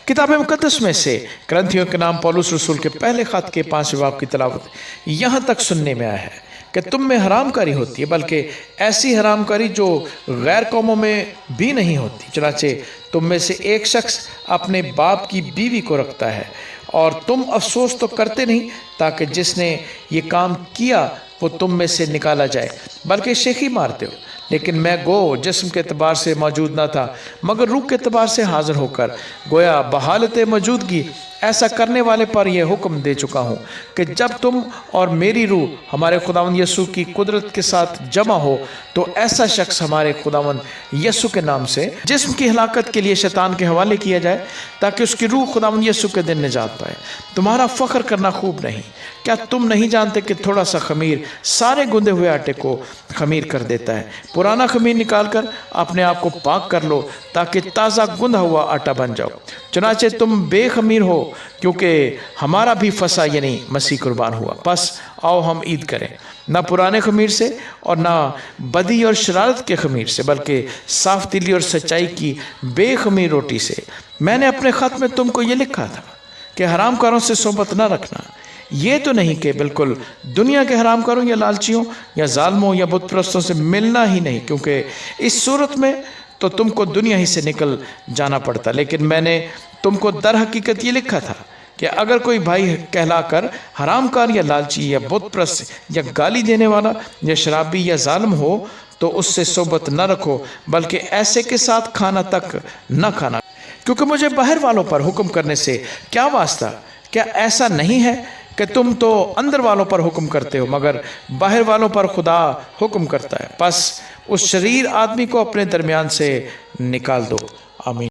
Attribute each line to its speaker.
Speaker 1: किताब मुकद्दस में से करंथियों के नाम पौलुस रसूल के पहले खत के 5वें बाब की तिलावत यहाँ तक सुनने में आया है कि तुम में हरामकारी होती है, बल्कि ऐसी हरामकारी जो गैर कौमों में भी नहीं होती। चुनांचे तुम में से एक शख्स अपने बाप की बीवी को रखता है और तुम अफसोस तो करते नहीं ताकि जिसने ये काम किया वो तुम में से निकाला जाए, बल्कि शेखी मारते हो। लेकिन मैं गो जिस्म के एतबार से मौजूद न था मगर रूह के एतबार से हाजिर होकर गोया बहालत मौजूदगी ऐसा करने वाले पर यह हुक्म दे चुका हूँ कि जब तुम और मेरी रूह हमारे खुदावंद यीशु की कुदरत के साथ जमा हो तो ऐसा शख्स हमारे खुदावंद यीशु के नाम से जिस्म की हलाकत के लिए शैतान के हवाले किया जाए ताकि उसकी रूह खुदावंद यीशु के दिन निजात पाए। तुम्हारा फख्र करना खूब नहीं। क्या तुम नहीं जानते कि थोड़ा सा खमीर सारे गुंदे हुए आटे को खमीर कर देता है? पुराना खमीर निकाल कर अपने आप को पाक कर लो ताकि ताज़ा गुंदा हुआ आटा बन जाओ। चुनांचे तुम बेखमीर हो क्योंकि हमारा भी फसा यानी मसीह कुर्बान हुआ। बस आओ हम ईद करें, ना पुराने खमीर से और ना बदी और शरारत के खमीर से, बल्कि साफ दिली और सच्चाई की बेखमीर रोटी से। मैंने अपने ख़त में तुमको ये लिखा था कि हरामकारों से सोबत न रखना। ये तो नहीं कि बिल्कुल दुनिया के हरामकारों या लालचियों या जालमों या बुत परस्तों से मिलना ही नहीं, क्योंकि इस सूरत में तो तुमको दुनिया ही से निकल जाना पड़ता। लेकिन मैंने तुमको दर हकीकत ये लिखा था कि अगर कोई भाई कहलाकर हरामकार या लालची या बुत परस्त या गाली देने वाला या शराबी या जालिम हो तो उससे सोबत न रखो, बल्कि ऐसे के साथ खाना तक न खाना, क्योंकि मुझे बाहर वालों पर हुक्म करने से क्या वास्ता? क्या ऐसा नहीं है कि तुम तो अंदर वालों पर हुक्म करते हो मगर बाहर वालों पर खुदा हुक्म करता है? बस उस शरीर आदमी को अपने दरमियान से निकाल दो। आमीन।